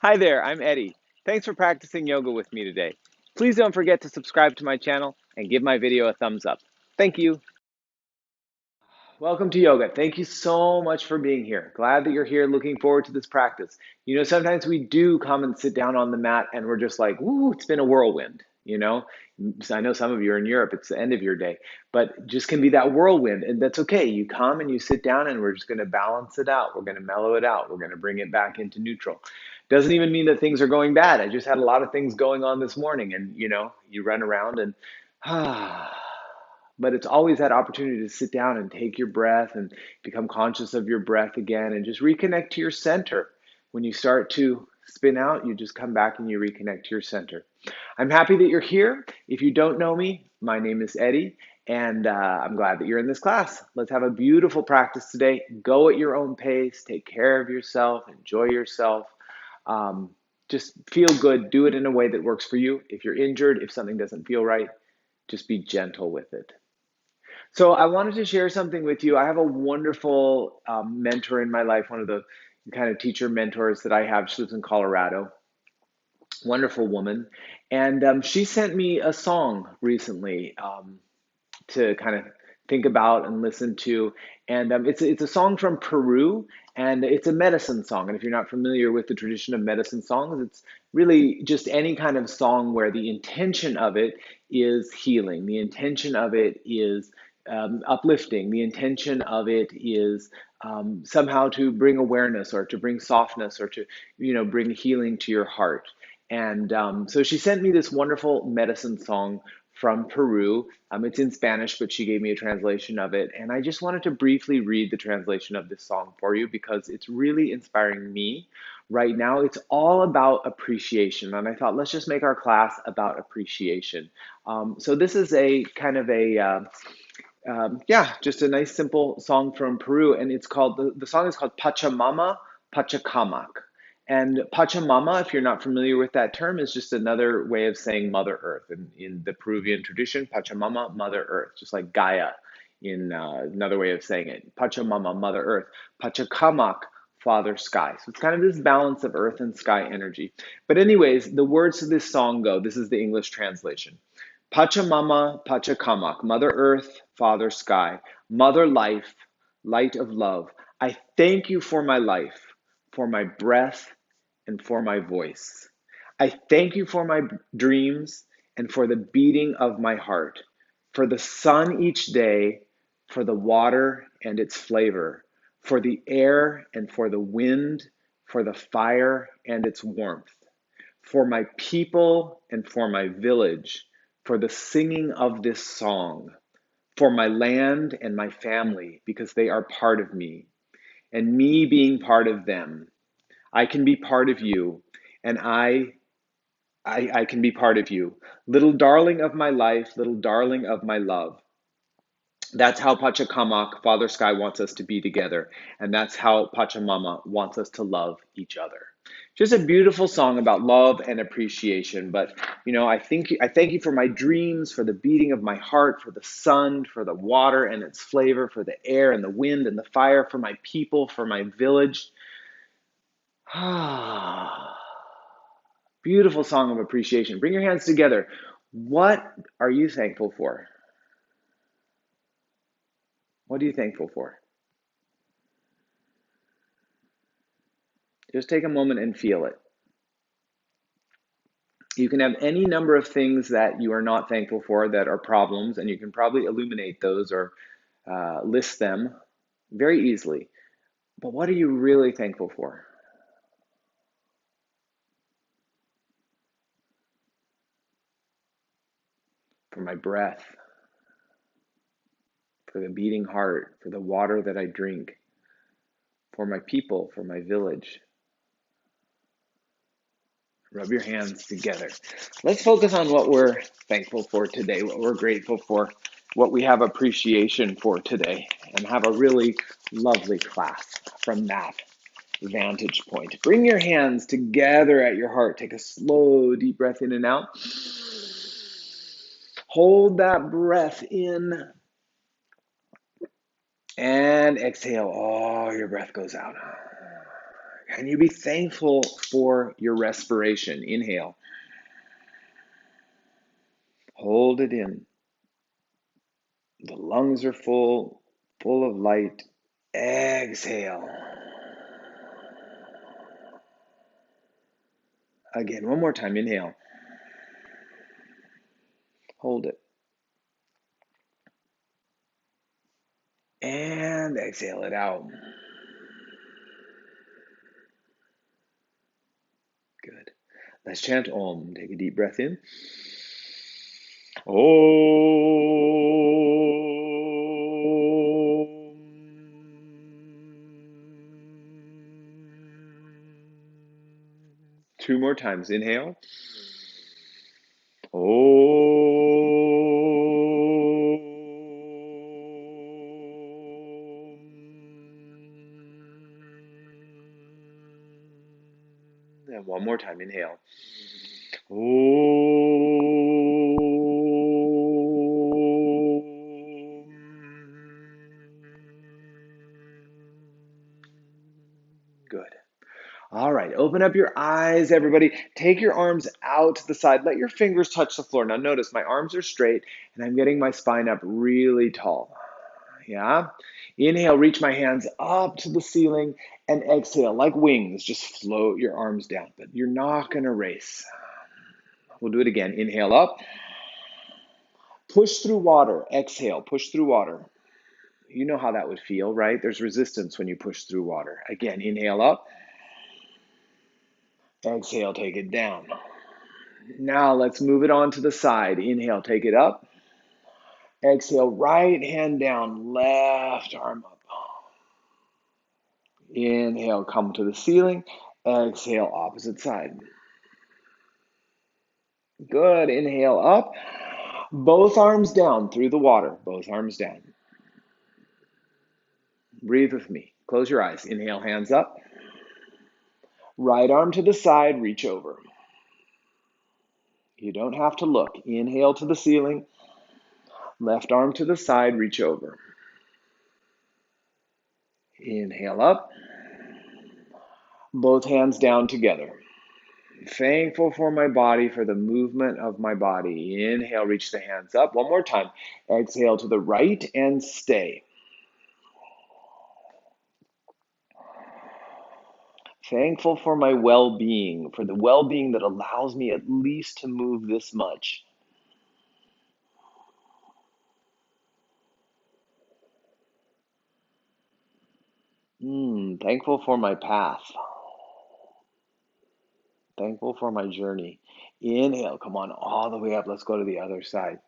Hi there, I'm Eddie. Thanks for practicing yoga with me today. Please don't forget to subscribe to my channel and give my video a thumbs up. Thank you. Welcome to yoga. Thank you so much for being here. Glad that you're here. Looking forward to this practice. You know, sometimes we do come and sit down on the mat and we're just like, woo, it's been a whirlwind. You know, so I know some of you are in Europe, it's the end of your day, but just can be that whirlwind. And that's okay. You come and you sit down and we're just going to balance it out. We're going to mellow it out. We're going to bring it back into neutral. Doesn't even mean that things are going bad. I just had a lot of things going on this morning and, you know, you run around and, but it's always that opportunity to sit down and take your breath and become conscious of your breath again and just reconnect to your center. When you start to spin out, you just come back and you reconnect to your center. I'm happy that you're here. If you don't know me, my name is Eddie, and I'm glad that you're in this class. Let's have a beautiful practice today. Go at your own pace, take care of yourself, enjoy yourself. Um, just feel good. Do it in a way that works for you. If you're injured, if something doesn't feel right, just be gentle with it. So I wanted to share something with you. I have a wonderful mentor in my life, one of the kind of teacher mentors that I have. She lives in Colorado. Wonderful woman. And she sent me a song recently to kind of think about and listen to. And it's a song from Peru, and it's a medicine song. And if you're not familiar with the tradition of medicine songs, it's really just any kind of song where the intention of it is healing. The intention of it is uplifting. The intention of it is somehow to bring awareness or to bring softness or to, you know, bring healing to your heart. And so she sent me this wonderful medicine song from Peru. It's in Spanish, but she gave me a translation of it. And I just wanted to briefly read the translation of this song for you because it's really inspiring me right now. It's all about appreciation. And I thought, let's just make our class about appreciation. So this is a kind of yeah, just a nice simple song from Peru. And it's called, the song is called Pachamama Pachacamac. And Pachamama, if you're not familiar with that term, is just another way of saying Mother Earth. In the Peruvian tradition, Pachamama, Mother Earth, just like Gaia in another way of saying it. Pachamama, Mother Earth. Pachacamac, Father Sky. So it's kind of this balance of earth and sky energy. But anyways, the words of this song go, this is the English translation. Pachamama, Pachacamac, Mother Earth, Father Sky, Mother Life, Light of Love. I thank you for my life, for my breath, and for my voice. I thank you for my dreams and for the beating of my heart, for the sun each day, for the water and its flavor, for the air and for the wind, for the fire and its warmth, for my people and for my village, for the singing of this song, for my land and my family, because they are part of me, and me being part of them. I can be part of you, and I can be part of you. Little darling of my life, little darling of my love. That's how Pachacamac, Father Sky, wants us to be together. And that's how Pachamama wants us to love each other. Just a beautiful song about love and appreciation. But, you know, I thank you for my dreams, for the beating of my heart, for the sun, for the water and its flavor, for the air and the wind and the fire, for my people, for my village. Beautiful song of appreciation. Bring your hands together. What are you thankful for? What are you thankful for? Just take a moment and feel it. You can have any number of things that you are not thankful for that are problems, and you can probably illuminate those or list them very easily. But what are you really thankful for? For my breath, for the beating heart, for the water that I drink, for my people, for my village. Rub your hands together. Let's focus on what we're thankful for today, what we're grateful for, what we have appreciation for today, and have a really lovely class from that vantage point. Bring your hands together at your heart. Take a slow, deep breath in and out. Hold that breath in and exhale. Oh, your breath goes out. Can you be thankful for your respiration? Inhale. Hold it in. The lungs are full of light. Exhale. Again, one more time. Inhale. Hold it. And exhale it out. Good. Let's chant Om. Take a deep breath in. Om. 2 more times. Inhale. And one more time. Inhale. Good. All right, open up your eyes, everybody. Take your arms out to the side. Let your fingers touch the floor. Now notice my arms are straight and I'm getting my spine up really tall. Yeah? Inhale, reach my hands up to the ceiling, and exhale, like wings, just float your arms down. But you're not going to race. We'll do it again. Inhale up. Push through water. Exhale, push through water. You know how that would feel, right? There's resistance when you push through water. Again, inhale up. Exhale, take it down. Now let's move it on to the side. Inhale, take it up. Exhale, right hand down, left arm up. Inhale, come to the ceiling. Exhale, opposite side. Good. Inhale up. Both arms down through the water. Both arms down. Breathe with me. Close your eyes. Inhale, hands up. Right arm to the side, reach over. You don't have to look. Inhale to the ceiling. Left arm to the side, reach over. Inhale up. Both hands down together. Thankful for my body, for the movement of my body. Inhale, reach the hands up. One more time. Exhale to the right and stay. Thankful for my well-being, for the well-being that allows me at least to move this much. Thankful for my path. Thankful for my journey. Inhale, come on, all the way up. Let's go to the other side.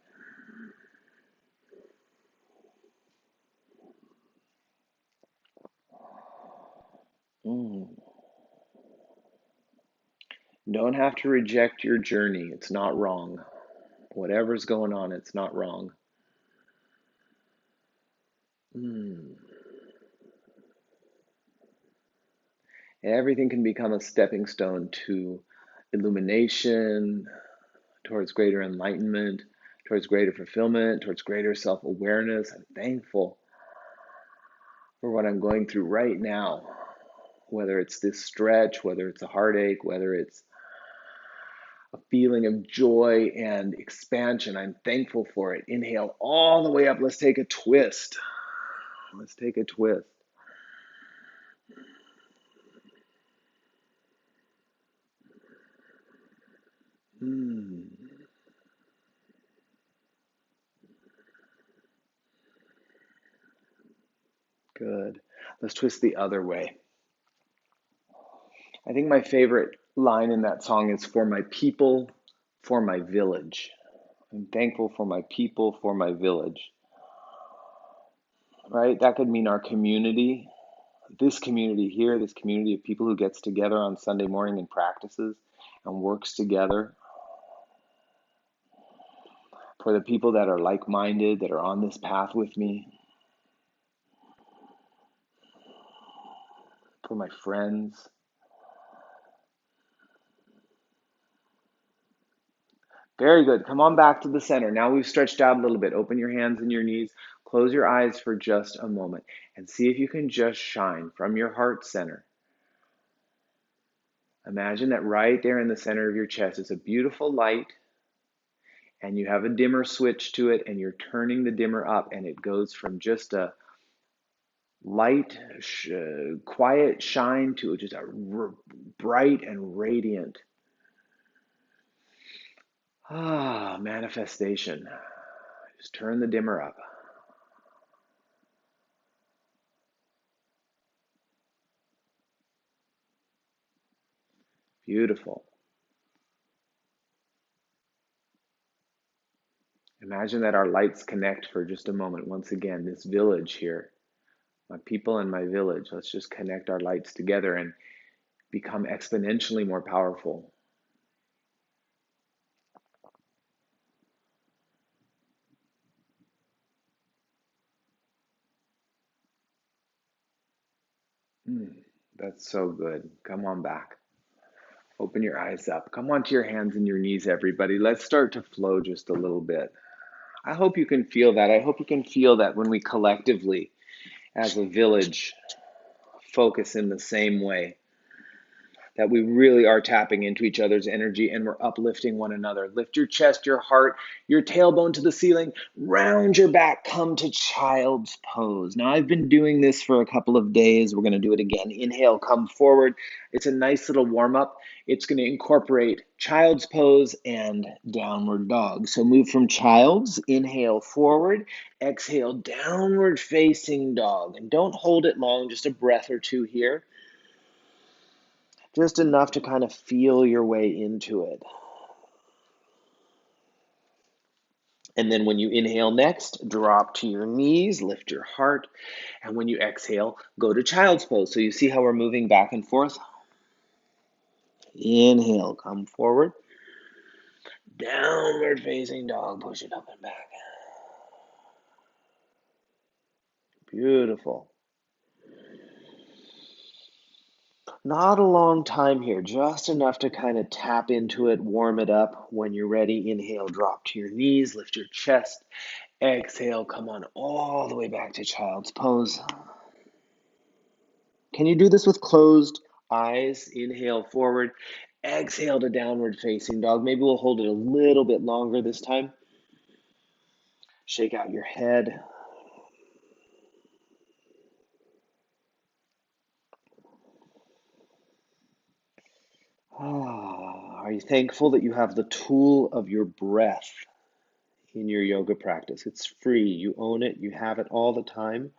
Don't have to reject your journey. It's not wrong. Whatever's going on, it's not wrong. Everything can become a stepping stone to illumination, towards greater enlightenment, towards greater fulfillment, towards greater self-awareness. I'm thankful for what I'm going through right now, whether it's this stretch, whether it's a heartache, whether it's a feeling of joy and expansion. I'm thankful for it. Inhale all the way up. Let's take a twist. Let's take a twist. Good. Let's twist the other way. I think my favorite line in that song is for my people, for my village. I'm thankful for my people, for my village. Right? That could mean our community, this community here, this community of people who gets together on Sunday morning and practices and works together. For the people that are like-minded, that are on this path with me. For my friends. Very good. Come on back to the center. Now we've stretched out a little bit. Open your hands and your knees. Close your eyes for just a moment and see if you can just shine from your heart center Imagine that right there in the center of your chest is a beautiful light, and you have a dimmer switch to it, and you're turning the dimmer up, and it goes from just a light, quiet shine to just a bright and radiant manifestation. Just turn the dimmer up. Beautiful. Imagine that our lights connect for just a moment. Once again, this village here, my people and my village, let's just connect our lights together and become exponentially more powerful. That's so good. Come on back. Open your eyes up. Come onto your hands and your knees, everybody. Let's start to flow just a little bit. I hope you can feel that. I hope you can feel that when we collectively, as a village, focus in the same way, that we really are tapping into each other's energy and we're uplifting one another. Lift your chest, your heart, your tailbone to the ceiling, round your back, come to child's pose. Now, I've been doing this for a couple of days. We're going to do it again. Inhale, come forward. It's a nice little warm up. It's going to incorporate child's pose and downward dog. So move from child's, inhale forward, exhale downward facing dog. And don't hold it long, just a breath or two here. Just enough to kind of feel your way into it. And then when you inhale next, drop to your knees, lift your heart. And when you exhale, go to child's pose. So you see how we're moving back and forth? Inhale, come forward. Downward facing dog, push it up and back. Beautiful. Not a long time here, just enough to kind of tap into it, warm it up. When you're ready, inhale, drop to your knees, lift your chest. Exhale, come on all the way back to child's pose. Can you do this with closed eyes? Inhale forward, exhale to downward facing dog. Maybe we'll hold it a little bit longer this time. Shake out your head. Are you thankful that you have the tool of your breath in your yoga practice? It's free. You own it. You have it all the time.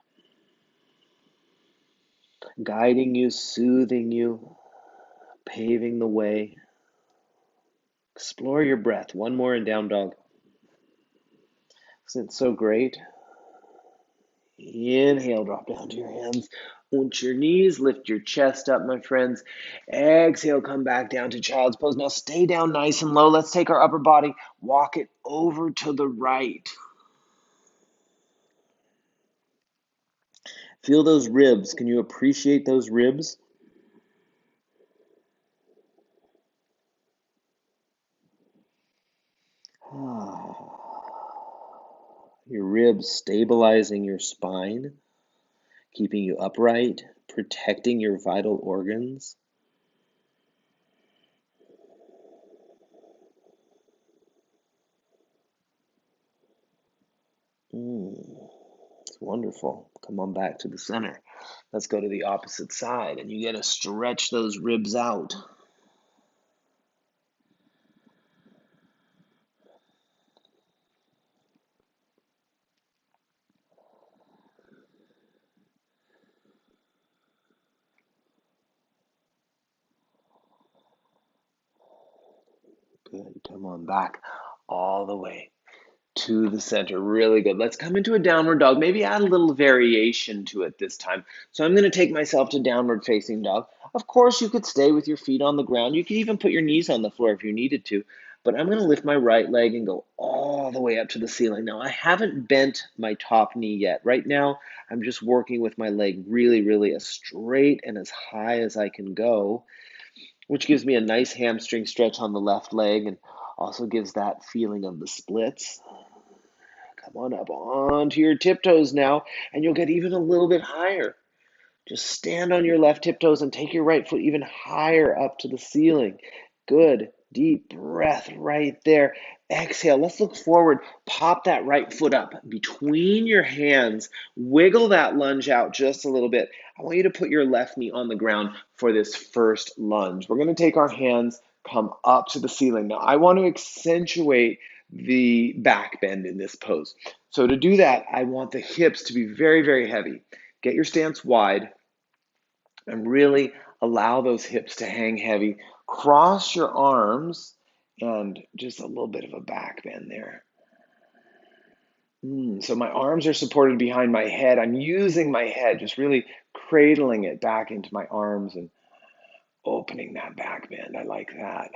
Guiding you, soothing you, paving the way. Explore your breath. One more in down dog. Isn't it so great? Inhale, drop down to your hands. Onto your knees, lift your chest up, my friends. Exhale, come back down to child's pose. Now stay down nice and low. Let's take our upper body, walk it over to the right. Feel those ribs. Can you appreciate those ribs? Your ribs stabilizing your spine, keeping you upright, protecting your vital organs. It's wonderful. Come on back to the center. Let's go to the opposite side, and you got to stretch those ribs out. Good. Come on back all the way to the center. Really good. Let's come into a downward dog. Maybe add a little variation to it this time. So I'm going to take myself to downward facing dog. Of course, you could stay with your feet on the ground. You could even put your knees on the floor if you needed to. But I'm going to lift my right leg and go all the way up to the ceiling. Now, I haven't bent my top knee yet. Right now, I'm just working with my leg really, really as straight and as high as I can go, which gives me a nice hamstring stretch on the left leg and also gives that feeling of the splits. Come on up onto your tiptoes now, and you'll get even a little bit higher. Just stand on your left tiptoes and take your right foot even higher up to the ceiling. Good. Deep breath right there. Exhale. Let's look forward. Pop that right foot up between your hands. Wiggle that lunge out just a little bit. I want you to put your left knee on the ground for this first lunge. We're going to take our hands, come up to the ceiling. Now, I want to accentuate the back bend in this pose. So to do that, I want the hips to be very, very heavy. Get your stance wide and really allow those hips to hang heavy. Cross your arms and just a little bit of a back bend there. So my arms are supported behind my head. I'm using my head, just really cradling it back into my arms and opening that back bend. I like that.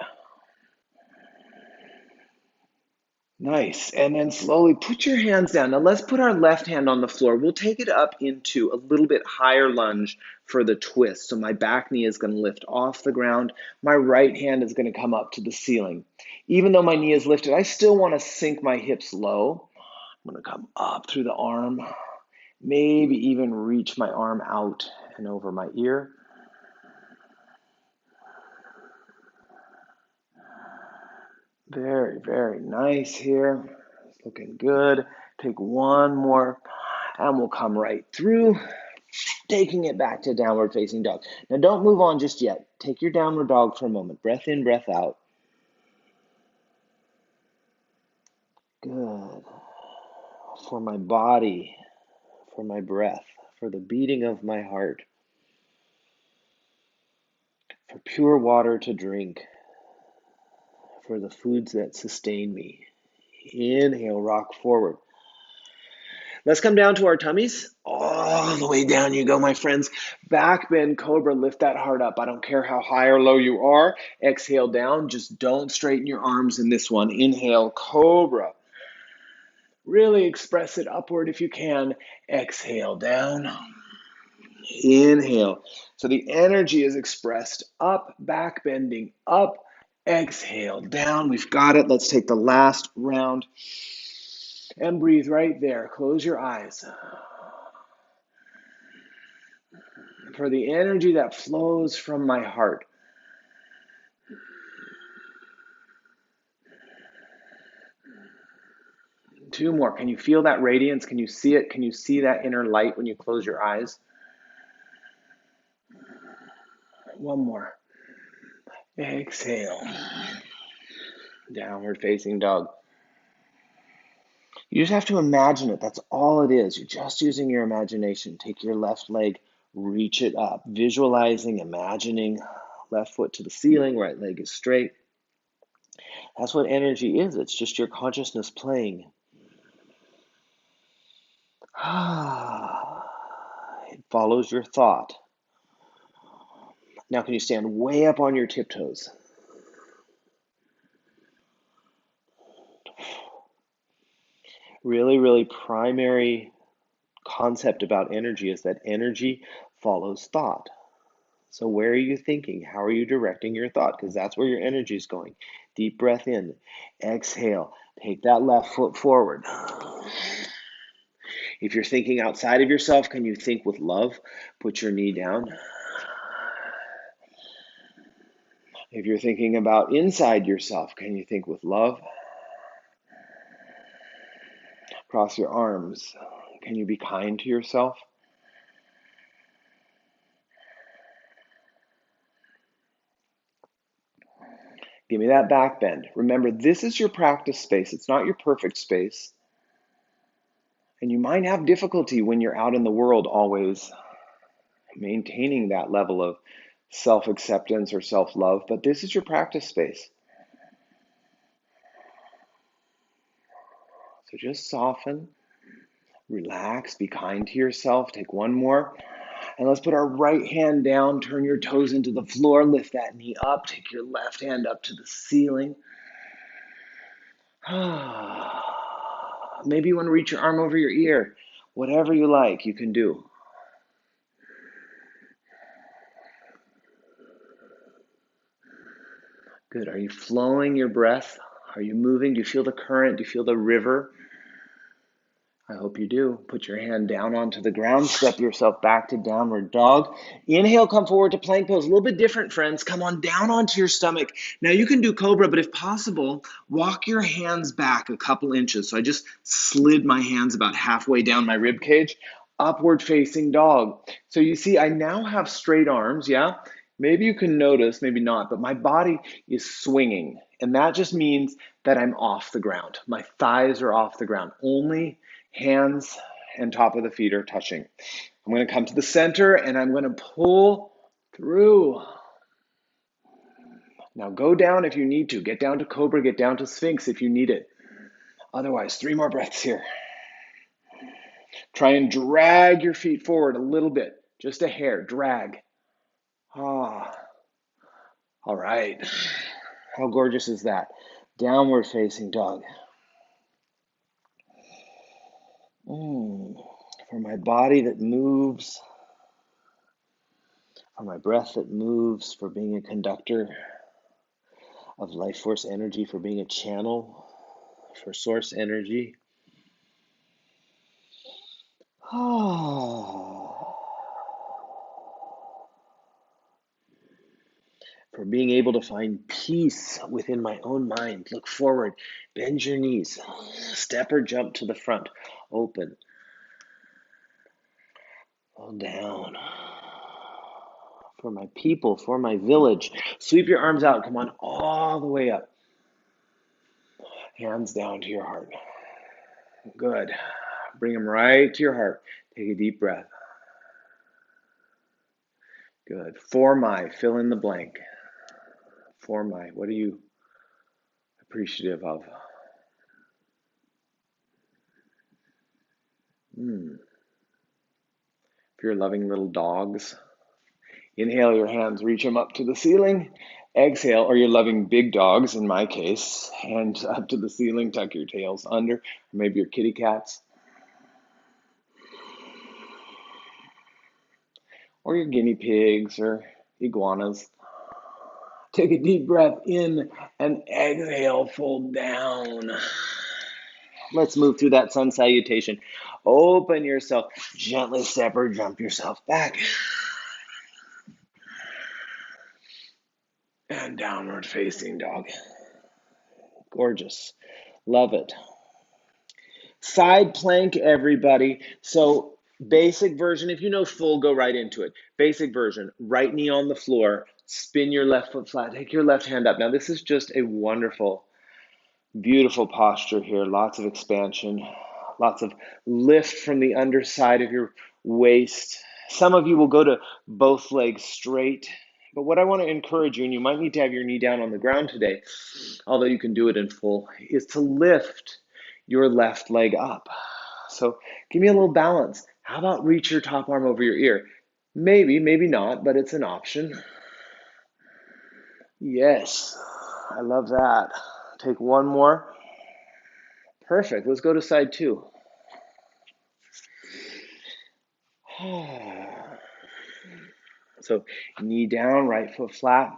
Nice. And then slowly put your hands down. Now let's put our left hand on the floor. We'll take it up into a little bit higher lunge for the twist. So my back knee is going to lift off the ground. My right hand is going to come up to the ceiling. Even though my knee is lifted, I still want to sink my hips low. I'm going to come up through the arm, maybe even reach my arm out and over my ear. Very, very nice here. It's looking good. Take one more, and we'll come right through, taking it back to downward facing dog. Now don't move on just yet. Take your downward dog for a moment. Breath in, breath out. Good. For my body, for my breath, for the beating of my heart, for pure water to drink, for the foods that sustain me. Inhale, rock forward. Let's come down to our tummies. All the way down you go, my friends. Back bend, cobra, lift that heart up. I don't care how high or low you are. Exhale down. Just don't straighten your arms in this one. Inhale, cobra. Really express it upward if you can. Exhale down. Inhale. So the energy is expressed up, back bending up. Exhale down. We've got it. Let's take the last round. And breathe right there. Close your eyes. For the energy that flows from my heart. Two more. Can you feel that radiance? Can you see it? Can you see that inner light when you close your eyes? One more. Exhale. Downward facing dog. You just have to imagine it. That's all it is. You're just using your imagination. Take your left leg, reach it up. Visualizing, imagining, left foot to the ceiling, right leg is straight. That's what energy is. It's just your consciousness playing. It follows your thought. Now can you stand way up on your tiptoes? Really, really primary concept about energy is that energy follows thought. So where are you thinking? How are you directing your thought? Because that's where your energy is going. Deep breath in. Exhale. Take that left foot forward. If you're thinking outside of yourself, can you think with love? Put your knee down. If you're thinking about inside yourself, can you think with love? Cross your arms. Can you be kind to yourself? Give me that back bend. Remember, this is your practice space. It's not your perfect space. And you might have difficulty when you're out in the world always maintaining that level of self-acceptance or self-love, but this is your practice space. So just soften, relax, be kind to yourself. Take one more. And let's put our right hand down, turn your toes into the floor, lift that knee up, take your left hand up to the ceiling. Maybe you want to reach your arm over your ear. Whatever you like, you can do. Good. Are you flowing your breath? Are you moving? Do you feel the current? Do you feel the river? I hope you do. Put your hand down onto the ground. Step yourself back to downward dog. Inhale, come forward to plank pose. A little bit different, friends. Come on down onto your stomach. Now you can do cobra, but if possible, walk your hands back a couple inches. So I just slid my hands about halfway down my rib cage. Upward facing dog. So you see, I now have straight arms, yeah? Maybe you can notice, maybe not, but my body is swinging. And that just means that I'm off the ground. My thighs are off the ground. Only hands and top of the feet are touching. I'm going to come to the center and I'm going to pull through. Now go down if you need to. Get down to cobra, get down to sphinx if you need it. Otherwise, 3 more breaths here. Try and drag your feet forward a little bit, just a hair, drag. Ah, all right. How gorgeous is that? Downward facing dog. For my body that moves, for my breath that moves, for being a conductor of life force energy, for being a channel for source energy. For being able to find peace within my own mind. Look forward, bend your knees, step or jump to the front, open, fall down. For my people, for my village, sweep your arms out, come on all the way up. Hands down to your heart. Good. Bring them right to your heart. Take a deep breath. Good. For my, fill in the blank. For my, what are you appreciative of? If you're loving little dogs, inhale your hands, reach them up to the ceiling. Exhale, or you're loving big dogs, in my case, hands up to the ceiling, tuck your tails under, or maybe your kitty cats. Or your guinea pigs or iguanas. Take a deep breath in and exhale, fold down. Let's move through that sun salutation. Open yourself, gently step or jump yourself back. And downward facing dog. Gorgeous. Love it. Side plank, everybody. So basic version, if you know full, go right into it. Basic version, right knee on the floor, spin your left foot flat, take your left hand up. Now this is just a wonderful, beautiful posture here. Lots of expansion, lots of lift from the underside of your waist. Some of you will go to both legs straight. But what I want to encourage you, and you might need to have your knee down on the ground today, although you can do it in full, is to lift your left leg up. So give me a little balance. How about reach your top arm over your ear? Maybe, maybe not, but it's an option. Yes, I love that. Take one more. Perfect. Let's go to side 2. So knee down, right foot flat.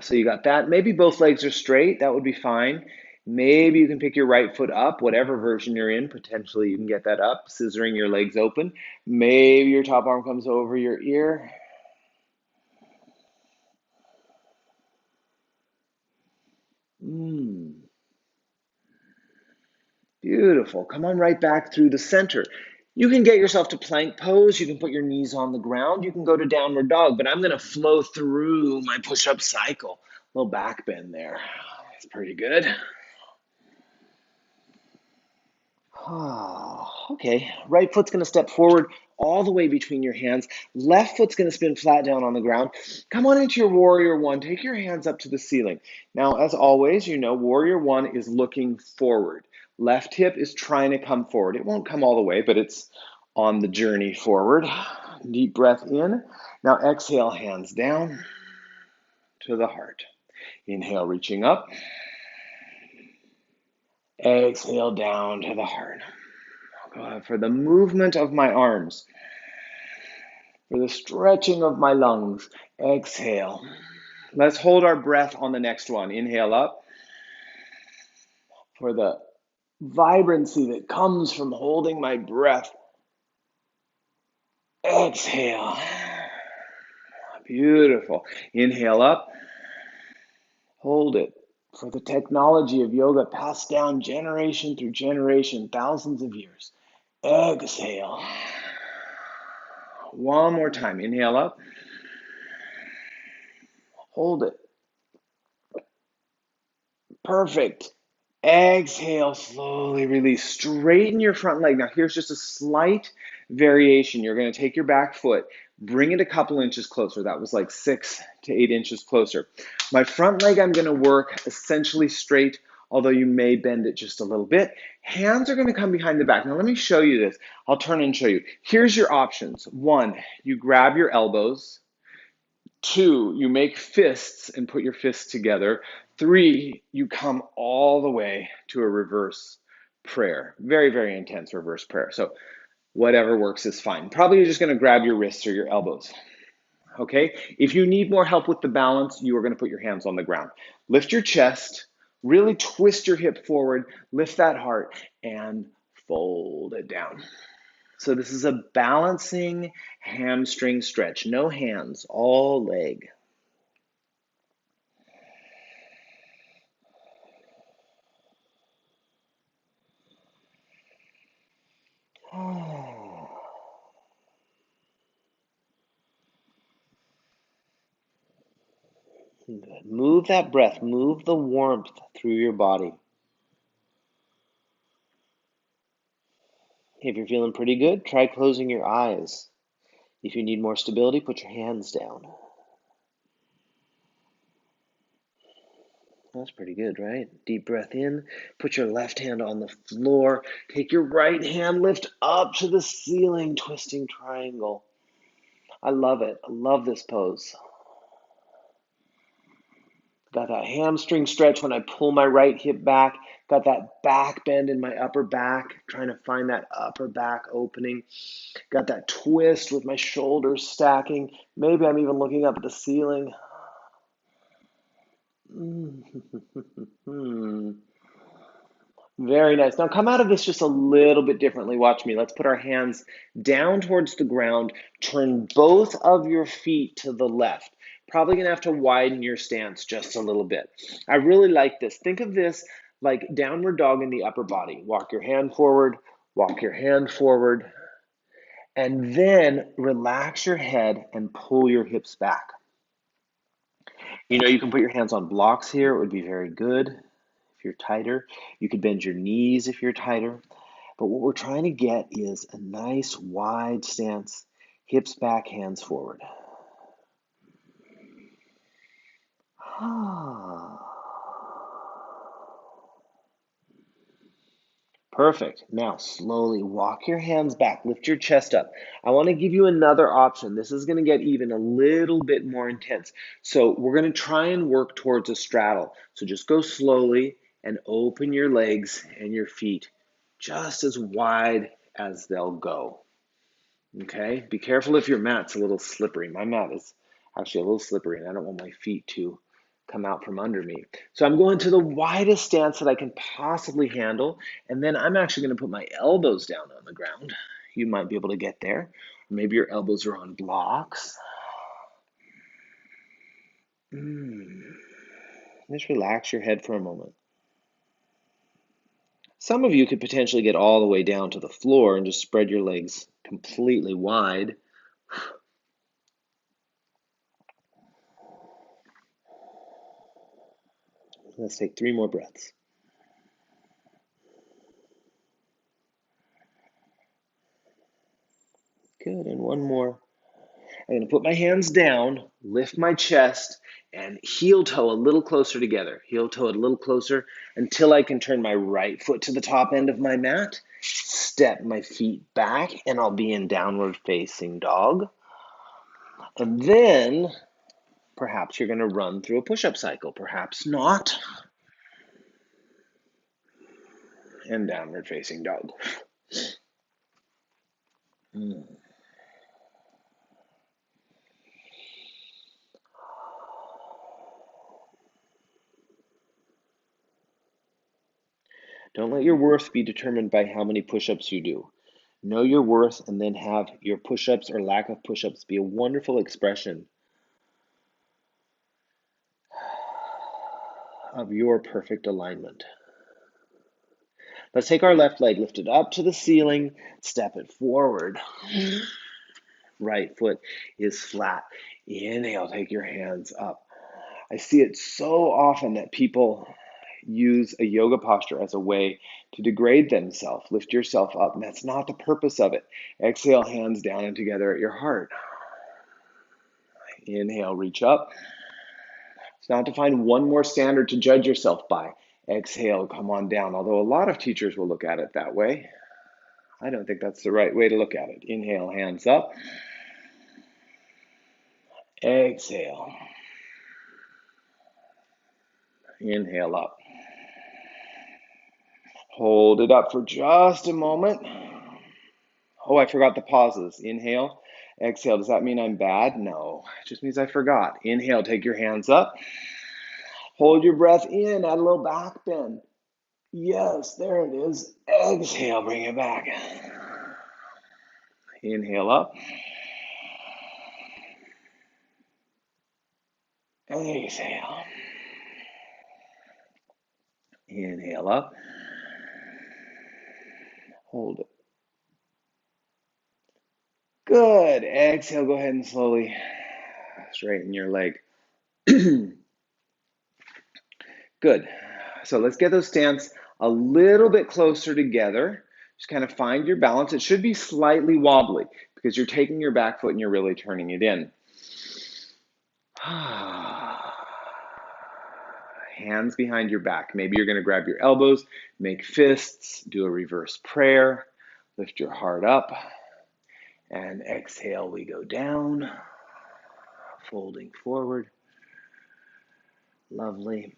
So you got that. Maybe both legs are straight. That would be fine. Maybe you can pick your right foot up, whatever version you're in. Potentially you can get that up, scissoring your legs open. Maybe your top arm comes over your ear. Beautiful. Come on right back through the center. You can get yourself to plank pose. You can put your knees on the ground. You can go to downward dog, but I'm going to flow through my push-up cycle. A little back bend there. That's pretty good. Okay, right foot's going to step forward all the way between your hands. Left foot's going to spin flat down on the ground. Come on into your warrior 1. Take your hands up to the ceiling. Now, as always, you know, warrior 1 is looking forward. Left hip is trying to come forward. It won't come all the way, but it's on the journey forward. Deep breath in. Now exhale, hands down to the heart. Inhale, reaching up. Exhale down to the heart. For the movement of my arms, for the stretching of my lungs, exhale, Let's hold our breath on the next one. Inhale up for the vibrancy that comes from holding my breath. Exhale. Beautiful. Inhale up. Hold it. For the technology of yoga passed down generation through generation, thousands of years. Exhale. One more time. Inhale up. Hold it. Perfect. Exhale, slowly release. Straighten your front leg. Now here's just a slight variation. You're going to take your back foot, bring it a couple inches closer. That was like 6 to 8 inches closer. My front leg, I'm going to work essentially straight, although you may bend it just a little bit. Hands are going to come behind the back. Now let me show you this. I'll turn and show you. Here's your options. 1, you grab your elbows. 2, you make fists and put your fists together. 3, you come all the way to a reverse prayer. Very, very intense reverse prayer. So whatever works is fine. Probably you're just going to grab your wrists or your elbows. Okay? If you need more help with the balance, you are going to put your hands on the ground. Lift your chest, really twist your hip forward, lift that heart, and fold it down. So this is a balancing hamstring stretch. No hands, all leg. Good. Move that breath, move the warmth through your body. If you're feeling pretty good, try closing your eyes. If you need more stability, put your hands down. That's pretty good, right? Deep breath in, put your left hand on the floor, take your right hand, lift up to the ceiling, twisting triangle. I love it. I love this pose. Got that hamstring stretch when I pull my right hip back. Got that back bend in my upper back, trying to find that upper back opening. Got that twist with my shoulders stacking. Maybe I'm even looking up at the ceiling. Very nice. Now come out of this just a little bit differently. Watch me. Let's put our hands down towards the ground. Turn both of your feet to the left. Probably going to have to widen your stance just a little bit. I really like this. Think of this like downward dog in the upper body. Walk your hand forward, walk your hand forward, and then relax your head and pull your hips back. You know, you can put your hands on blocks here. It would be very good if you're tighter. You could bend your knees if you're tighter. But what we're trying to get is a nice wide stance, hips back, hands forward. Perfect. Now slowly walk your hands back, lift your chest up. I want to give you another option. This is going to get even a little bit more intense. So we're going to try and work towards a straddle. So just go slowly and open your legs and your feet just as wide as they'll go. Okay? Be careful if your mat's a little slippery. My mat is actually a little slippery and I don't want my feet to come out from under me. So I'm going to the widest stance that I can possibly handle, and then I'm actually going to put my elbows down on the ground. You might be able to get there. Maybe your elbows are on blocks. Just relax your head for a moment. Some of you could potentially get all the way down to the floor and just spread your legs completely wide. Let's take 3 more breaths. Good, and one more. I'm going to put my hands down, lift my chest, and heel toe a little closer together. Heel toe it a little closer until I can turn my right foot to the top end of my mat, step my feet back, and I'll be in downward facing dog. And then perhaps you're going to run through a push-up cycle, perhaps not. And downward facing dog. Don't let your worth be determined by how many push-ups you do. Know your worth and then have your push-ups or lack of push-ups be a wonderful expression of your perfect alignment. Let's take our left leg, lift it up to the ceiling, step it forward. Right foot is flat. Inhale, take your hands up. I see it so often that people use a yoga posture as a way to degrade themselves. Lift yourself up, and that's not the purpose of it. Exhale, hands down and together at your heart. Inhale, reach up. It's not to find one more standard to judge yourself by. Exhale, come on down. Although a lot of teachers will look at it that way, I don't think that's the right way to look at it. Inhale, hands up. Exhale. Inhale up. Hold it up for just a moment. Oh, I forgot the pauses. Inhale, exhale. Does that mean I'm bad? No, it just means I forgot. Inhale, take your hands up. Hold your breath in, add a little back bend. Yes, there it is. Exhale, bring it back. Inhale up. Exhale. Inhale up. Hold it. Good. Exhale, go ahead and slowly straighten your leg. Good. So let's get those stance a little bit closer together. Just kind of find your balance. It should be slightly wobbly because you're taking your back foot and you're really turning it in. Hands behind your back. Maybe you're going to grab your elbows, make fists, do a reverse prayer, lift your heart up, and exhale, we go down, folding forward. Lovely.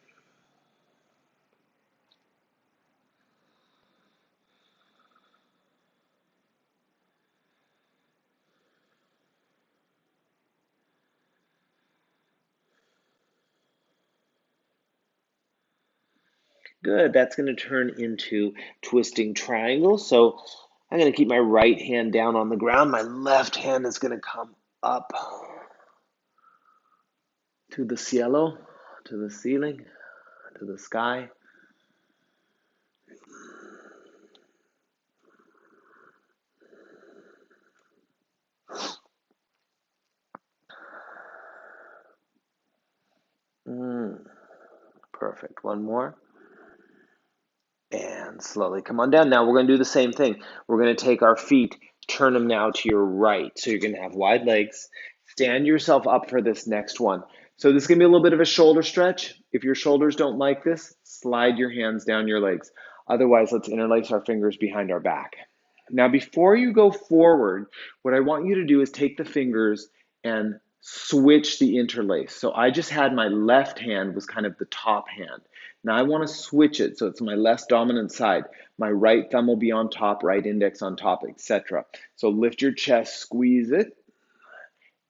Good. That's going to turn into twisting triangle. So I'm going to keep my right hand down on the ground. My left hand is going to come up to the cielo, to the ceiling, to the sky. Perfect. One more. And slowly come on down. Now we're going to do the same thing. We're going to take our feet, turn them now to your right. So you're going to have wide legs. Stand yourself up for this next one. So this is going to be a little bit of a shoulder stretch. If your shoulders don't like this, slide your hands down your legs. Otherwise, let's interlace our fingers behind our back. Now, before you go forward, what I want you to do is take the fingers and switch the interlace. So I just had my left hand was kind of the top hand. Now I want to switch it so it's my less dominant side. My right thumb will be on top, right index on top, etc. So lift your chest, squeeze it,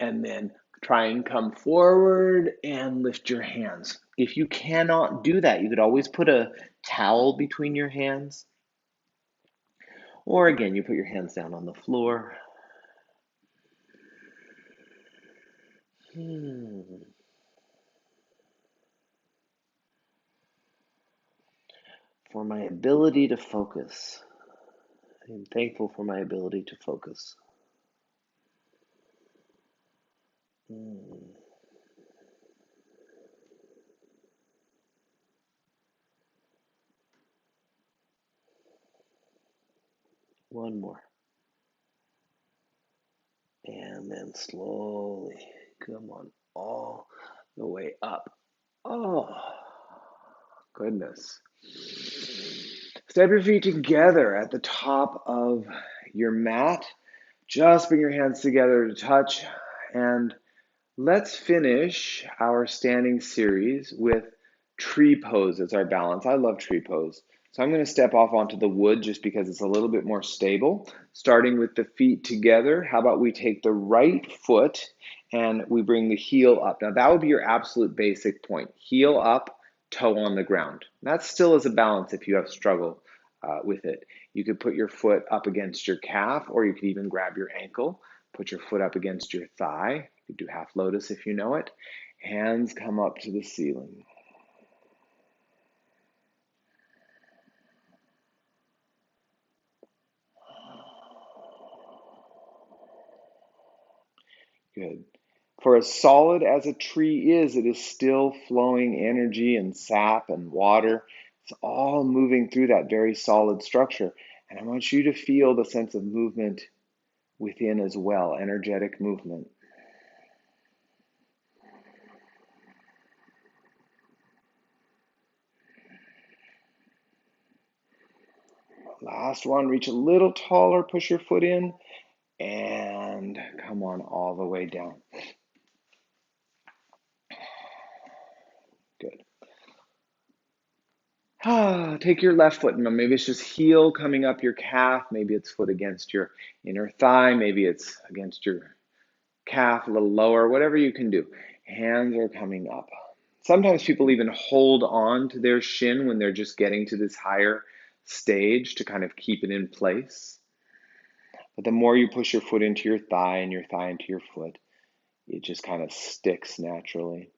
and then try and come forward and lift your hands. If you cannot do that, you could always put a towel between your hands. Or again, you put your hands down on the floor. For my ability to focus. I'm thankful for my ability to focus. One more. And then slowly come on all the way up. Oh, goodness. Step your feet together at the top of your mat. Just bring your hands together to touch. And let's finish our standing series with tree pose as our balance. I love tree pose. So I'm going to step off onto the wood just because it's a little bit more stable. Starting with the feet together, how about we take the right foot and we bring the heel up. Now that would be your absolute basic point. Heel up, toe on the ground. That still is a balance if you have struggle with it. You could put your foot up against your calf, or you could even grab your ankle, put your foot up against your thigh. You could do half lotus if you know it. Hands come up to the ceiling. Good. For as solid as a tree is, it is still flowing energy and sap and water. It's all moving through that very solid structure. And I want you to feel the sense of movement within as well, energetic movement. Last one, reach a little taller, push your foot in, and come on all the way down. Good. Take your left foot, and maybe it's just heel coming up your calf, maybe it's foot against your inner thigh, maybe it's against your calf, a little lower, whatever you can do. Hands are coming up. Sometimes people even hold on to their shin when they're just getting to this higher stage to kind of keep it in place. But the more you push your foot into your thigh and your thigh into your foot, it just kind of sticks naturally.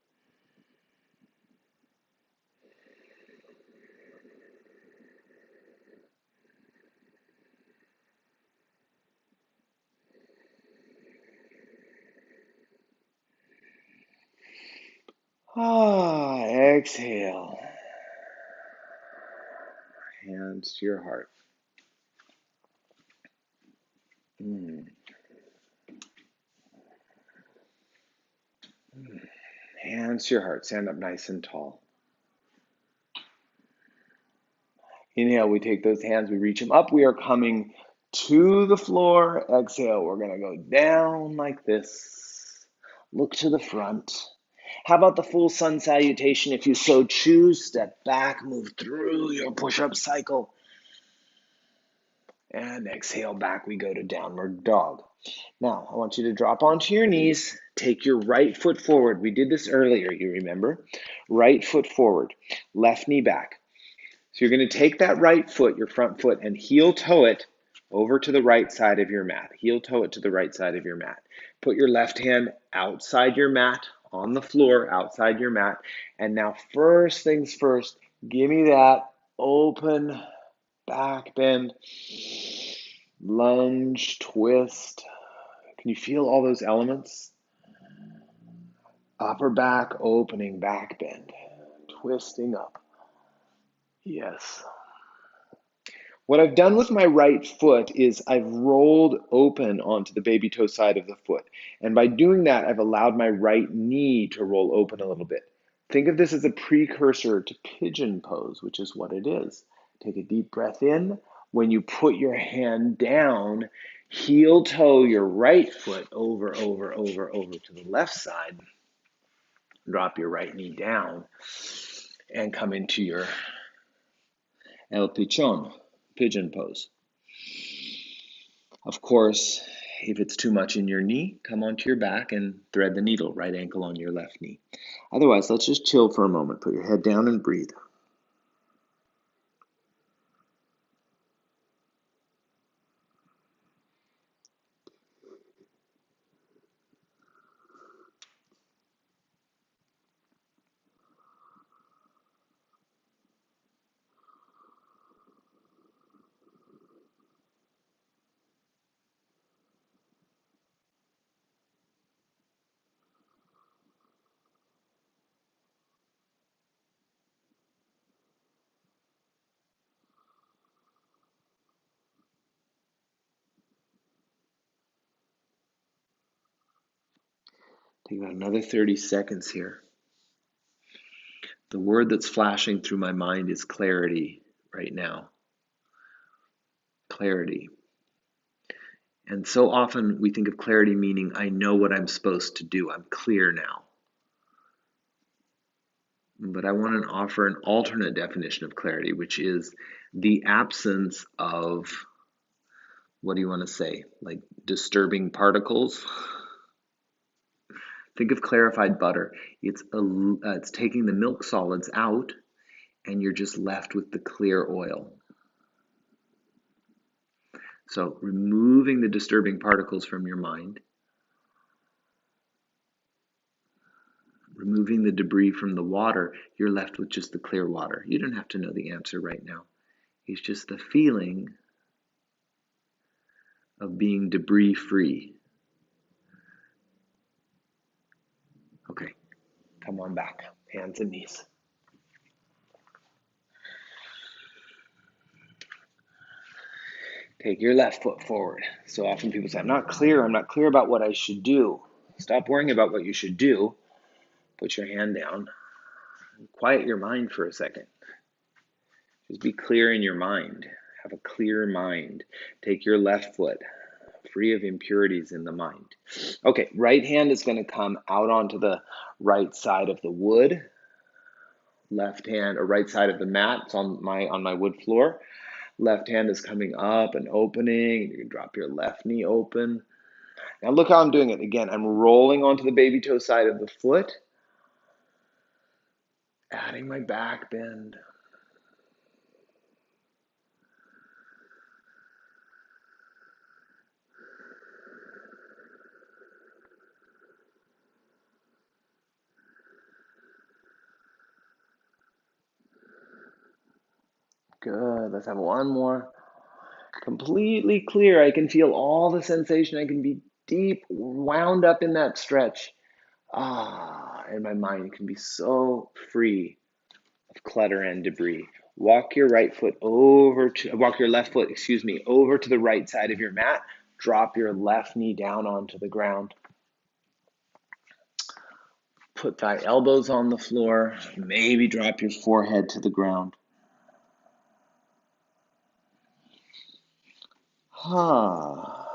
Exhale. Hands to your heart. Hands to your heart. Stand up nice and tall. Inhale, we take those hands, we reach them up. We are coming to the floor. Exhale, we're going to go down like this. Look to the front. How about the full sun salutation if you so choose? Step back, move through your push-up cycle. And exhale back, we go to downward dog. Now, I want you to drop onto your knees. Take your right foot forward. We did this earlier, you remember? Right foot forward, left knee back. So you're going to take that right foot, your front foot, and heel toe it over to the right side of your mat. Heel toe it to the right side of your mat. Put your left hand outside your mat, on the floor, outside your mat. And now first things first, give me that open back bend, lunge, twist. Can you feel all those elements? Upper back opening, back bend, twisting up. Yes. What I've done with my right foot is I've rolled open onto the baby toe side of the foot. And by doing that, I've allowed my right knee to roll open a little bit. Think of this as a precursor to pigeon pose, which is what it is. Take a deep breath in. When you put your hand down, heel toe your right foot over to the left side. Drop your right knee down and come into your El Pichon, pigeon pose. Of course, if it's too much in your knee, come onto your back and thread the needle, right ankle on your left knee. Otherwise, let's just chill for a moment. Put your head down and breathe. Take about another 30 seconds here. The word that's flashing through my mind is clarity right now. Clarity. And so often we think of clarity meaning I know what I'm supposed to do. I'm clear now. But I want to offer an alternate definition of clarity, which is the absence of, what do you want to say, like disturbing particles? Think of clarified butter. It's taking the milk solids out, and you're just left with the clear oil. So removing the disturbing particles from your mind, removing the debris from the water, you're left with just the clear water. You don't have to know the answer right now. It's just the feeling of being debris free. Okay, come on back, hands and knees. Take your left foot forward. So often people say, I'm not clear about what I should do. Stop worrying about what you should do. Put your hand down. Quiet your mind for a second. Just be clear in your mind. Have a clear mind. Take your left foot, free of impurities in the mind. Okay, right hand is going to come out onto the right side of the wood. Left hand, or right side of the mat. It's on my wood floor. Left hand is coming up and opening. You can drop your left knee open. Now look how I'm doing it. Again, I'm rolling onto the baby toe side of the foot, adding my back bend. Good. Let's have one more. Completely clear. I can feel all the sensation. I can be deep, wound up in that stretch. And my mind can be so free of clutter and debris. Walk your left foot, over to the right side of your mat. Drop your left knee down onto the ground. Put thy elbows on the floor. Maybe drop your forehead to the ground.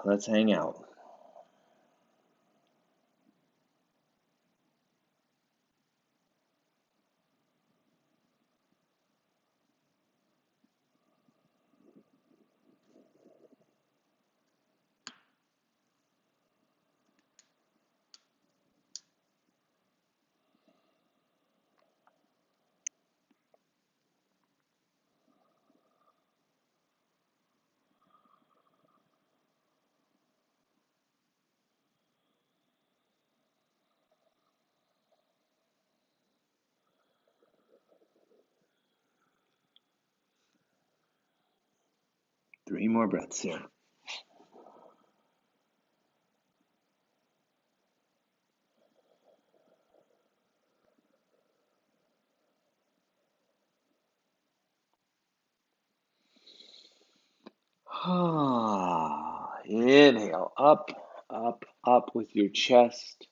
Let's hang out. Three more breaths here. Inhale, up, up, up with your chest,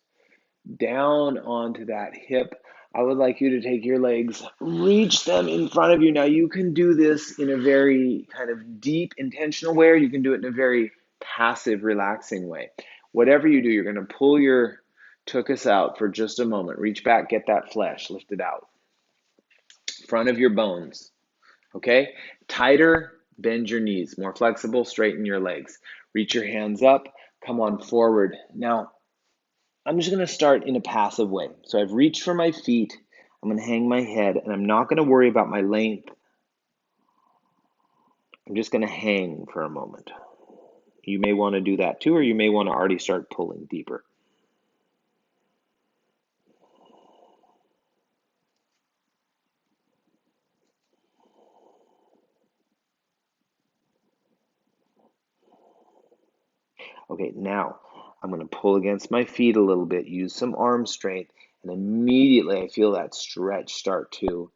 down onto that hip. I would like you to take your legs, reach them in front of you. Now you can do this in a very kind of deep, intentional way, or you can do it in a very passive, relaxing way. Whatever you do, you're going to pull your tuchus out for just a moment. Reach back, get that flesh, lift it out. Front of your bones. Okay? Tighter, bend your knees. More flexible, straighten your legs. Reach your hands up, come on forward. Now, I'm just going to start in a passive way. So I've reached for my feet. I'm going to hang my head, and I'm not going to worry about my length. I'm just going to hang for a moment. You may want to do that too, or you may want to already start pulling deeper. Okay, now I'm going to pull against my feet a little bit, use some arm strength, and immediately I feel that stretch start to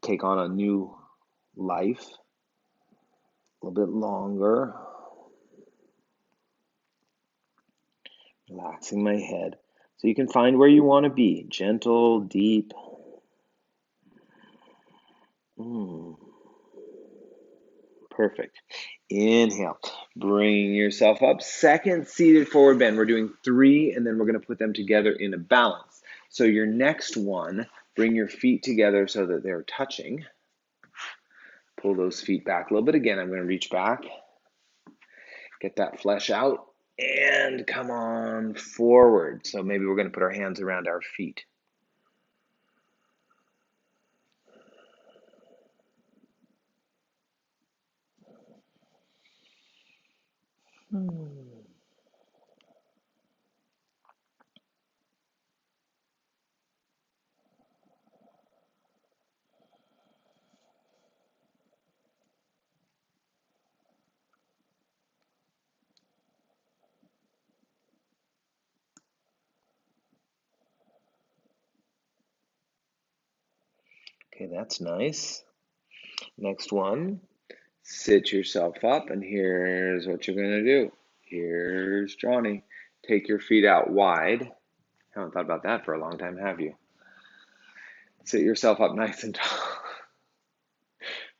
take on a new life. A little bit longer. Relaxing my head. So you can find where you want to be. Gentle, deep. Perfect. Inhale. Bringing yourself up. Second seated forward bend. We're doing 3, and then we're going to put them together in a balance. So your next one, bring your feet together so that they're touching. Pull those feet back a little bit. Again, I'm going to reach back. Get that flesh out. And come on forward. So maybe we're going to put our hands around our feet. Okay, that's nice. Next one, sit yourself up, and here's what you're going to do. Here's Johnny. Take your feet out wide. Haven't thought about that for a long time, have you? Sit yourself up nice and tall.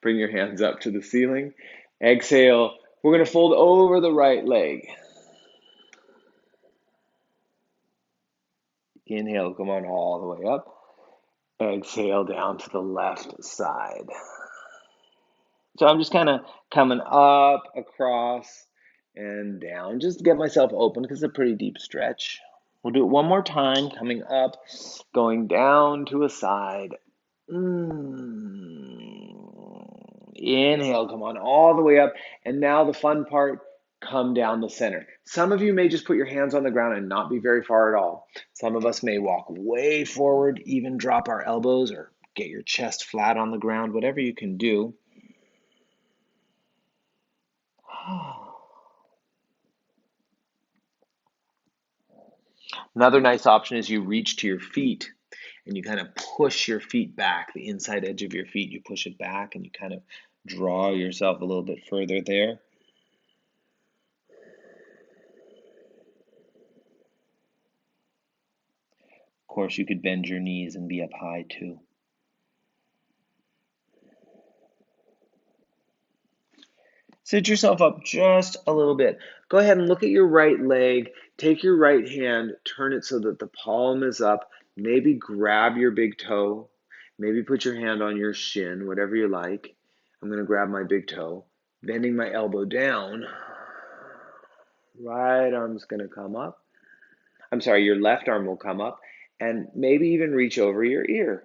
Bring your hands up to the ceiling. Exhale. We're going to fold over the right leg. Inhale, come on all the way up. Exhale down to the left side. So I'm just kind of coming up, across, and down. Just to get myself open because it's a pretty deep stretch. We'll do it one more time, coming up, going down to a side. Inhale, come on all the way up. And now the fun part, come down the center. Some of you may just put your hands on the ground and not be very far at all. Some of us may walk way forward, even drop our elbows or get your chest flat on the ground, whatever you can do. Another nice option is you reach to your feet and you kind of push your feet back, the inside edge of your feet, you push it back and you kind of draw yourself a little bit further there. Of course, you could bend your knees and be up high too. Sit yourself up just a little bit. Go ahead and look at your right leg. Take your right hand, turn it so that the palm is up. Maybe grab your big toe. Maybe put your hand on your shin, whatever you like. I'm going to grab my big toe, bending my elbow down. Right arm's going to come up. I'm sorry, your left arm will come up and maybe even reach over your ear.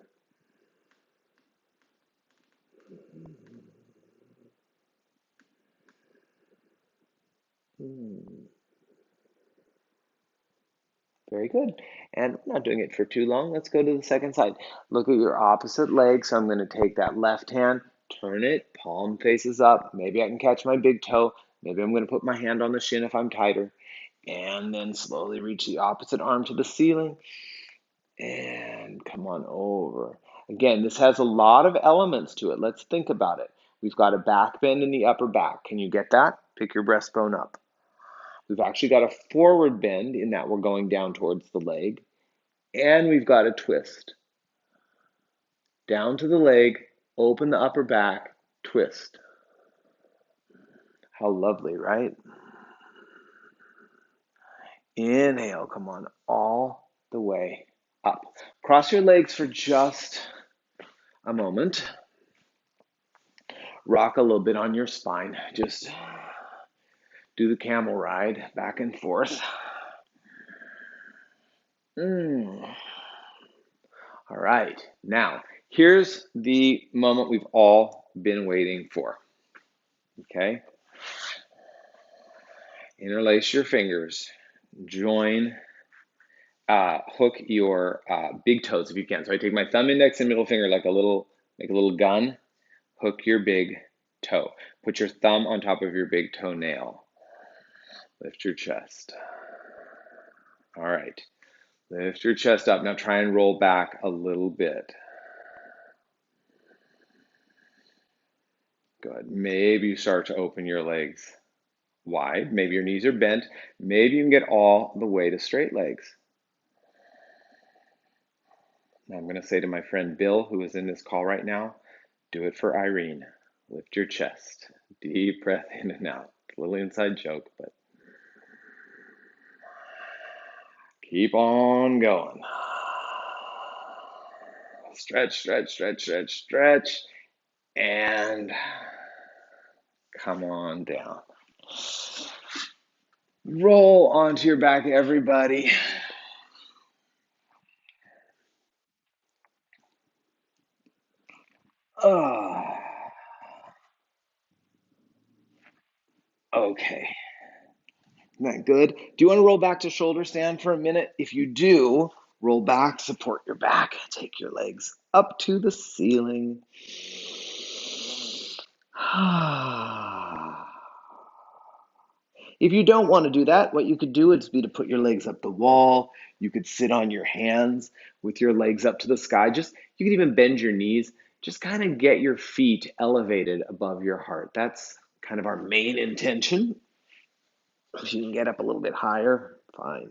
Very good. And I'm not doing it for too long. Let's go to the second side. Look at your opposite leg. So I'm going to take that left hand, turn it, palm faces up. Maybe I can catch my big toe. Maybe I'm going to put my hand on the shin if I'm tighter. And then slowly reach the opposite arm to the ceiling. And come on over. Again, this has a lot of elements to it. Let's think about it. We've got a back bend in the upper back. Can you get that? Pick your breastbone up. We've actually got a forward bend in that we're going down towards the leg. And we've got a twist. Down to the leg, open the upper back, twist. How lovely, right? Inhale, come on, all the way up. Cross your legs for just a moment. Rock a little bit on your spine. Just do the camel ride back and forth. All right, now here's the moment we've all been waiting for. Okay? Interlace your fingers. Join, hook your big toes if you can. So I take my thumb, index, and middle finger like a little gun. Hook your big toe. Put your thumb on top of your big toenail. Lift your chest. All right. Lift your chest up. Now try and roll back a little bit. Good. Maybe you start to open your legs wide. Maybe your knees are bent. Maybe you can get all the way to straight legs. Now I'm going to say to my friend Bill, who is in this call right now, do it for Irene. Lift your chest. Deep breath in and out. A little inside joke, but keep on going. Stretch, stretch, stretch, stretch, stretch. And come on down. Roll onto your back, everybody. Okay. Isn't that good? Do you want to roll back to shoulder stand for a minute? If you do, roll back, support your back, take your legs up to the ceiling. If you don't want to do that, what you could do is be to put your legs up the wall. You could sit on your hands with your legs up to the sky. Just you could even bend your knees. Just kind of get your feet elevated above your heart. That's kind of our main intention. If you can get up a little bit higher, fine.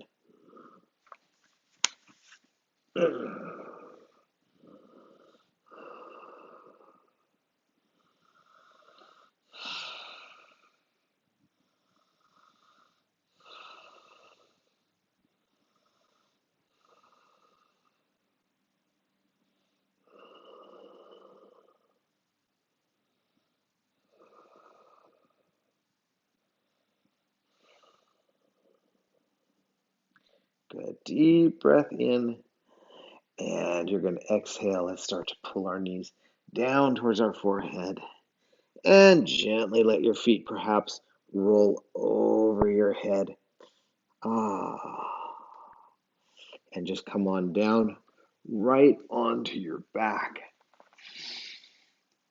Good. Deep breath in, and you're going to exhale. Let's start to pull our knees down towards our forehead, and gently let your feet perhaps roll over your head. And just come on down right onto your back.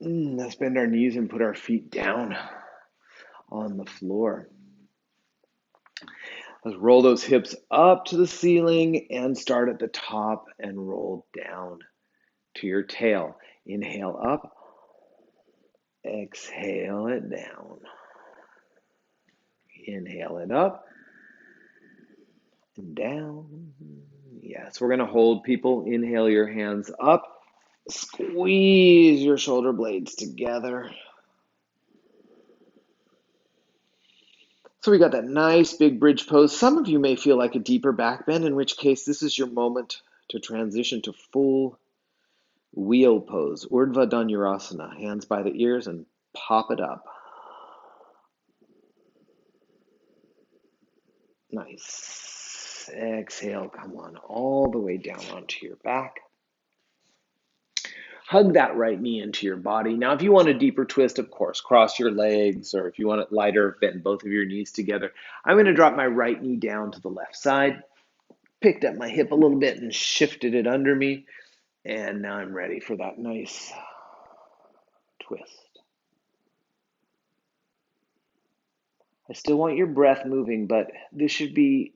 Let's bend our knees and put our feet down on the floor. Let's roll those hips up to the ceiling and start at the top and roll down to your tail. Inhale up, exhale it down. Inhale it up and down. Yes, we're going to hold, people. Inhale your hands up. Squeeze your shoulder blades together. So we got that nice big bridge pose. Some of you may feel like a deeper back bend, in which case this is your moment to transition to full wheel pose. Urdhva Dhanurasana. Hands by the ears and pop it up. Nice. Exhale, come on all the way down onto your back. Hug that right knee into your body. Now, if you want a deeper twist, of course, cross your legs, or if you want it lighter, bend both of your knees together. I'm going to drop my right knee down to the left side, picked up my hip a little bit and shifted it under me, and now I'm ready for that nice twist. I still want your breath moving, but this should be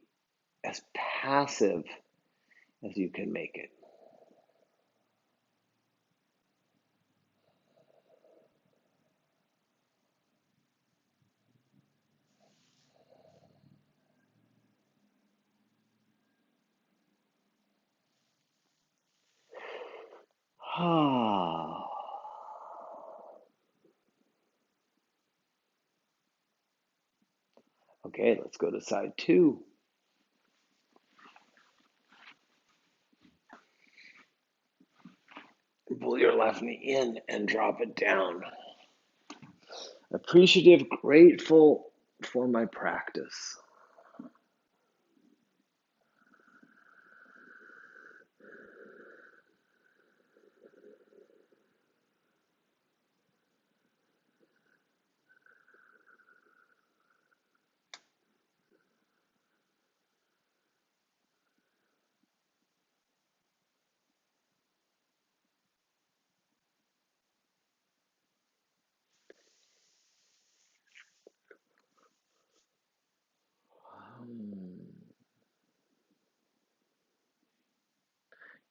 as passive as you can make it. Okay, let's go to side two. Pull your left knee in and drop it down. Appreciative, grateful for my practice.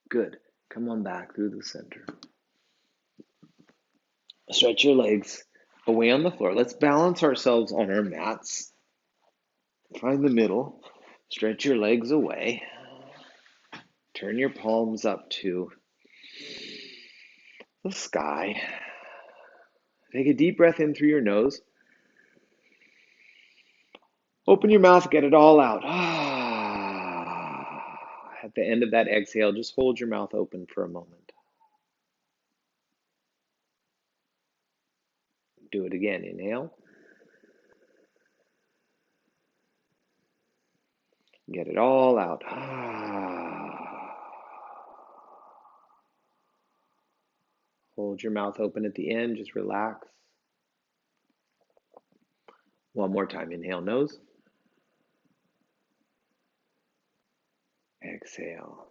Good. Come on back through the center. Stretch your legs away on the floor. Let's balance ourselves on our mats. Find the middle. Stretch your legs away. Turn your palms up to the sky. Take a deep breath in through your nose. Open your mouth, get it all out. At the end of that exhale, just hold your mouth open for a moment. Do it again. Inhale. Get it all out. Hold your mouth open at the end. Just relax. One more time. Inhale, nose. exhale.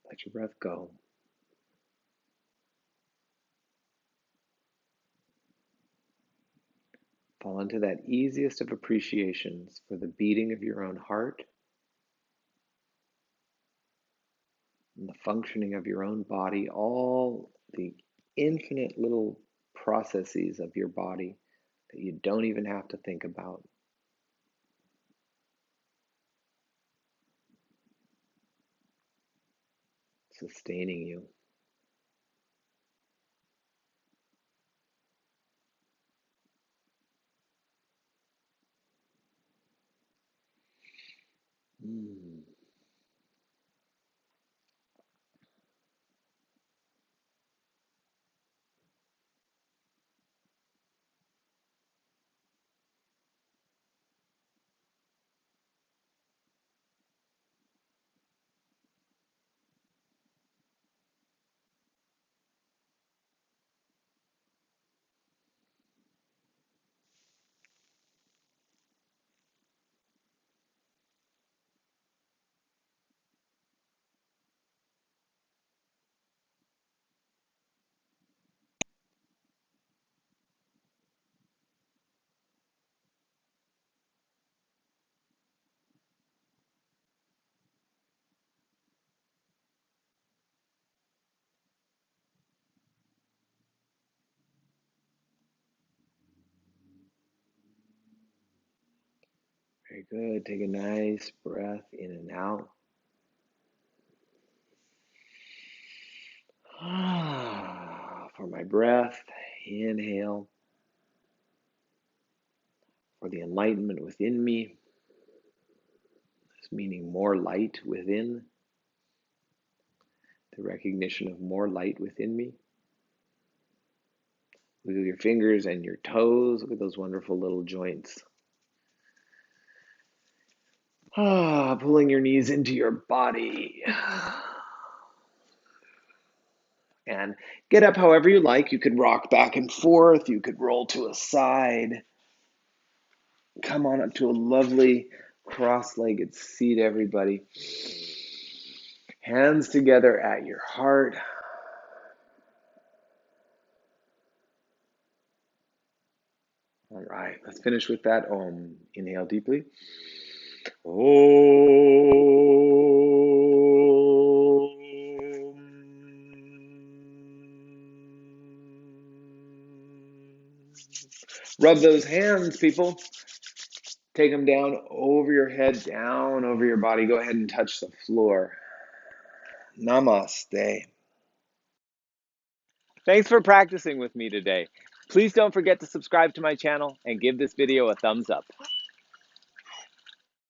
Let your breath go. Fall into that easiest of appreciations for the beating of your own heart and the functioning of your own body, all the infinite little processes of your body that you don't even have to think about. Sustaining you. Very good. Take a nice breath in and out. For my breath, inhale. For the enlightenment within me, this meaning more light within, the recognition of more light within me. Look at your fingers and your toes. Look at those wonderful little joints. Pulling your knees into your body. And get up however you like. You could rock back and forth. You could roll to a side. Come on up to a lovely cross-legged seat, everybody. Hands together at your heart. All right, let's finish with that Om. Inhale deeply. Om. Rub those hands, people. Take them down over your head, down over your body. Go ahead and touch the floor. Namaste. Thanks for practicing with me today. Please don't forget to subscribe to my channel and give this video a thumbs up.